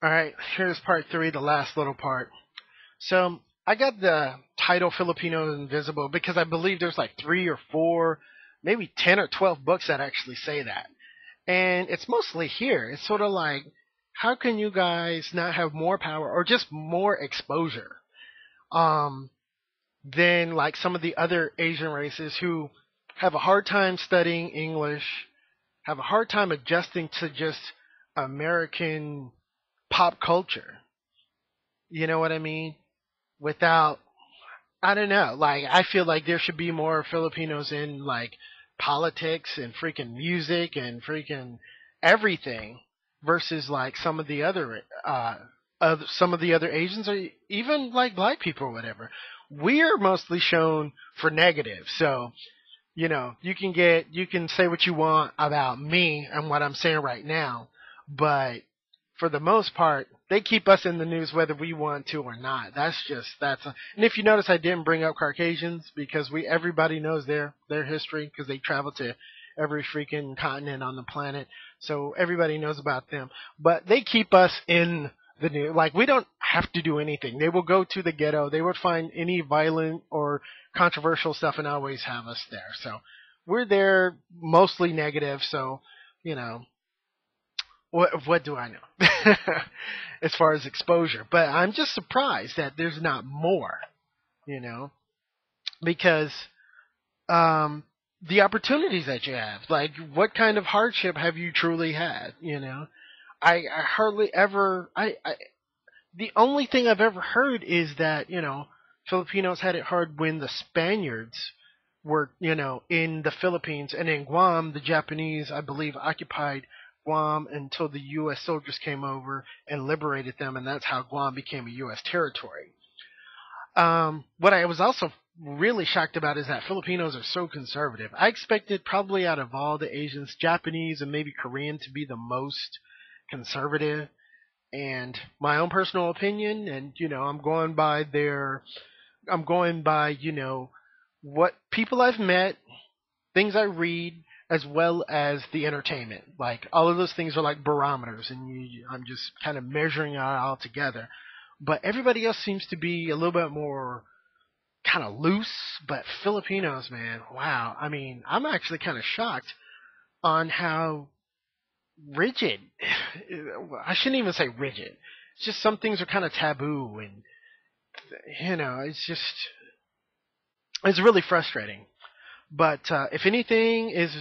All right, here's part three, the last little part. So I got the title Filipino Invisible because I believe there's like three or four, maybe 10 or 12 books that actually say that. And it's mostly here. It's sort of like, how can you guys not have more power or just more exposure um, than like some of the other Asian races who have a hard time studying English, have a hard time adjusting to just American pop culture. You know what I mean? Without, I don't know, like I feel like there should be more Filipinos in like politics and freaking music and freaking everything versus like some of the other Asians or even like black people or whatever. We're mostly shown for negative. So, you can say what you want about me and what I'm saying right now, but for the most part, they keep us in the news whether we want to or not. And if you notice, I didn't bring up Caucasians because everybody knows their history because they travel to every freaking continent on the planet, so everybody knows about them. But they keep us in the news. Like we don't have to do anything. They will go to the ghetto. They would find any violent or controversial stuff and always have us there. So we're there mostly negative. So you know what do I know as far as exposure? But I'm just surprised that there's not more, you know, because um, the opportunities that you have, like what kind of hardship have you truly had? I hardly ever. The only thing I've ever heard is that Filipinos had it hard when the Spaniards were in the Philippines and in Guam. The Japanese, I believe, occupied Guam until the U.S. soldiers came over and liberated them, and that's how Guam became a U.S. territory. What I was also really shocked about is that Filipinos are so conservative. I expected probably out of all the Asians, Japanese and maybe Korean to be the most conservative. And my own personal opinion, and I'm going by what people I've met, things I read, as well as the entertainment. Like all of those things are like barometers, and I'm just kind of measuring it all together. But everybody else seems to be a little bit more kind of loose. But Filipinos, man, wow. I mean, I'm actually kind of shocked on how rigid. I shouldn't even say rigid. It's just some things are kind of taboo, and it's really frustrating. But if anything is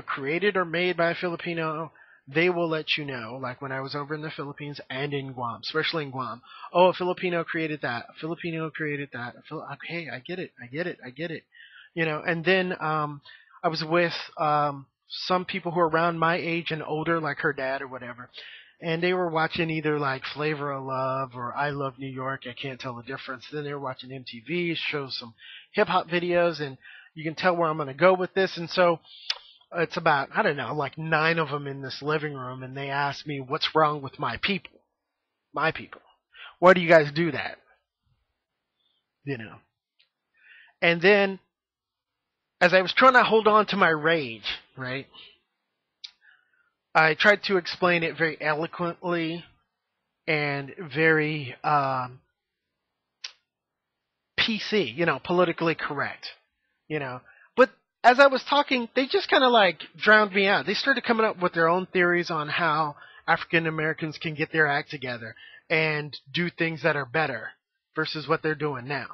created or made by a Filipino, they will let you know. Like when I was over in the Philippines and in Guam, especially in Guam. Oh, a Filipino created that. A Filipino created that. Okay, I get it. I get it. I get it. And then I was with some people who are around my age and older, like her dad or whatever. And they were watching either like Flavor of Love or I Love New York. I can't tell the difference. Then they were watching MTV, shows some hip hop videos, and you can tell where I'm going to go with this. And so it's about, I don't know, like nine of them in this living room, and they asked me, what's wrong with my people? My people. Why do you guys do that? You know. And then, as I was trying to hold on to my rage, right, I tried to explain it very eloquently and very PC, politically correct, you know. But as I was talking, they just kind of like drowned me out. They started coming up with their own theories on how African Americans can get their act together and do things that are better versus what they're doing now.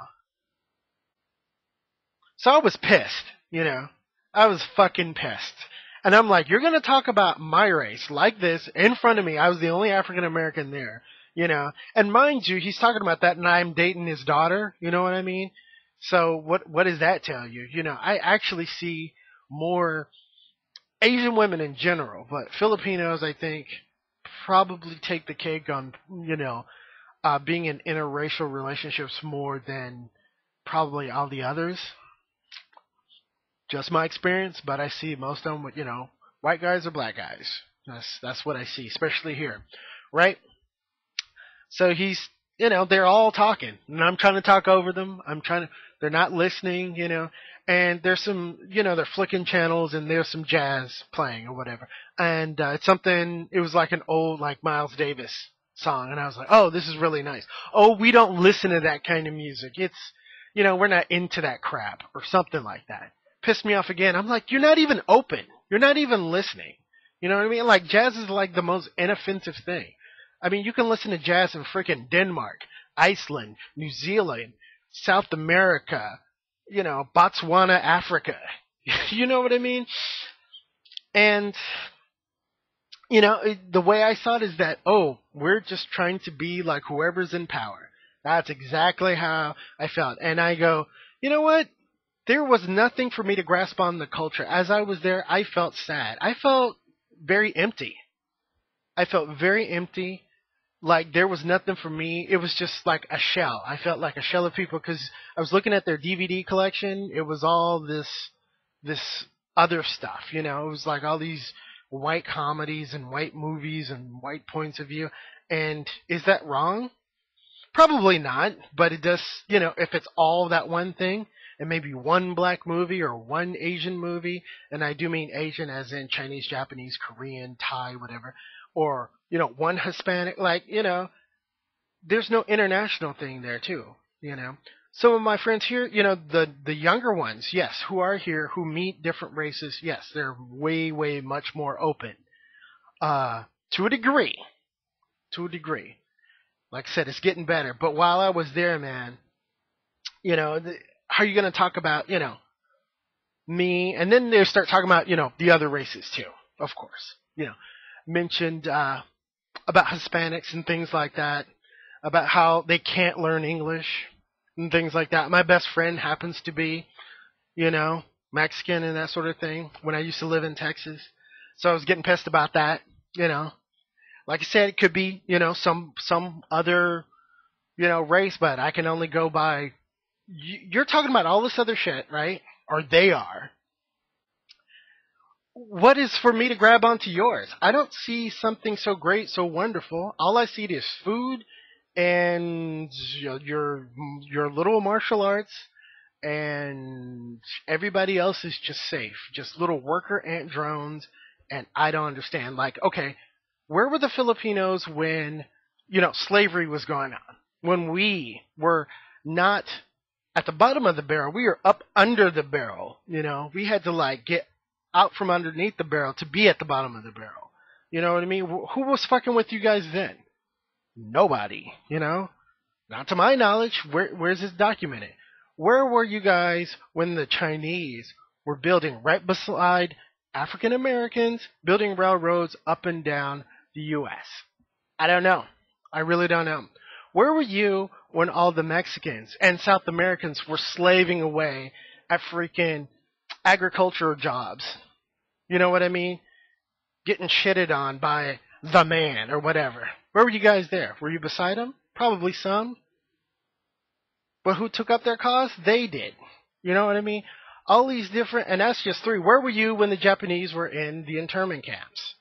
So I was pissed. I was fucking pissed. And I'm like, you're going to talk about my race like this in front of me. I was the only African American there. And mind you, he's talking about that and I'm dating his daughter. You know what I mean? So what does that tell you? I actually see more Asian women in general, but Filipinos, I think, probably take the cake on, being in interracial relationships more than probably all the others. Just my experience, but I see most of them with, white guys or black guys. That's what I see, especially here, right? So they're all talking, and I'm trying to talk over them. They're not listening. And there's some, they're flicking channels, and there's some jazz playing or whatever. And it was like an old, like Miles Davis song, and I was like, oh, this is really nice. Oh, we don't listen to that kind of music. It's, we're not into that crap or something like that. Pissed me off again. I'm like, you're not even open. You're not even listening. You know what I mean? Like, jazz is like the most inoffensive thing. I mean, you can listen to jazz in freaking Denmark, Iceland, New Zealand, South America, Botswana, Africa. You know what I mean? And the way I saw it is that, oh, we're just trying to be like whoever's in power. That's exactly how I felt. And I go, you know what? There was nothing for me to grasp on the culture. As I was there, I felt sad. I felt very empty. I felt very empty. Like there was nothing for me. It was just like a shell. I felt like a shell of people because I was looking at their DVD collection. It was all this other stuff. It was like all these white comedies and white movies and white points of view. And is that wrong? Probably not, but it does, if it's all that one thing, and maybe one black movie or one Asian movie, and I do mean Asian as in Chinese, Japanese, Korean, Thai, whatever, or, one Hispanic, there's no international thing there too. Some of my friends here, the younger ones, yes, who are here, who meet different races, yes, they're way, way much more open. To a degree. Like I said, it's getting better. But while I was there, man, how are you going to talk about, me? And then they start talking about, the other races too, of course. Mentioned about Hispanics and things like that, about how they can't learn English and things like that. My best friend happens to be, Mexican and that sort of thing when I used to live in Texas. So I was getting pissed about that, Like I said, it could be, some other, race, but I can only go by. You're talking about all this other shit, right? Or they are. What is for me to grab onto yours? I don't see something so great, so wonderful. All I see is food and your little martial arts, and everybody else is just safe. Just little worker ant drones, and I don't understand. Like, okay, where were the Filipinos when, slavery was going on? When we were not at the bottom of the barrel, we were up under the barrel. We had to get out from underneath the barrel to be at the bottom of the barrel. You know what I mean? Who was fucking with you guys then? Nobody. Not to my knowledge. Where's this documented? Where were you guys when the Chinese were building right beside African Americans, building railroads up and down the U.S.? I don't know. I really don't know. Where were you when all the Mexicans and South Americans were slaving away at freaking agricultural jobs? You know what I mean? Getting shitted on by the man or whatever. Where were you guys there? Were you beside them? Probably some. But who took up their cause? They did. You know what I mean? All these different, and that's just three. Where were you when the Japanese were in the internment camps?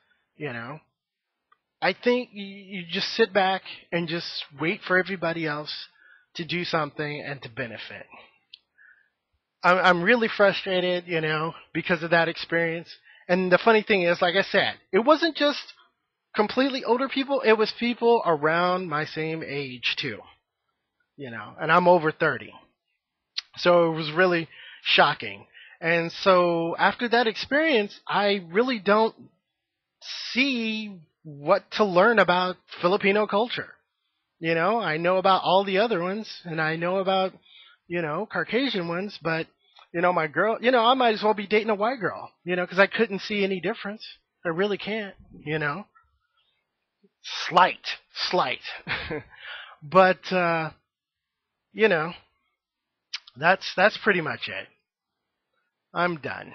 I think you just sit back and just wait for everybody else to do something and to benefit. I'm really frustrated, because of that experience. And the funny thing is, like I said, it wasn't just completely older people. It was people around my same age too, and I'm over 30. So it was really shocking. And so after that experience, I really don't see what to learn about Filipino culture. I know about all the other ones, and I know about, Caucasian ones, but, my girl, I might as well be dating a white girl, because I couldn't see any difference. I really can't, Slight. But, that's pretty much it. I'm done.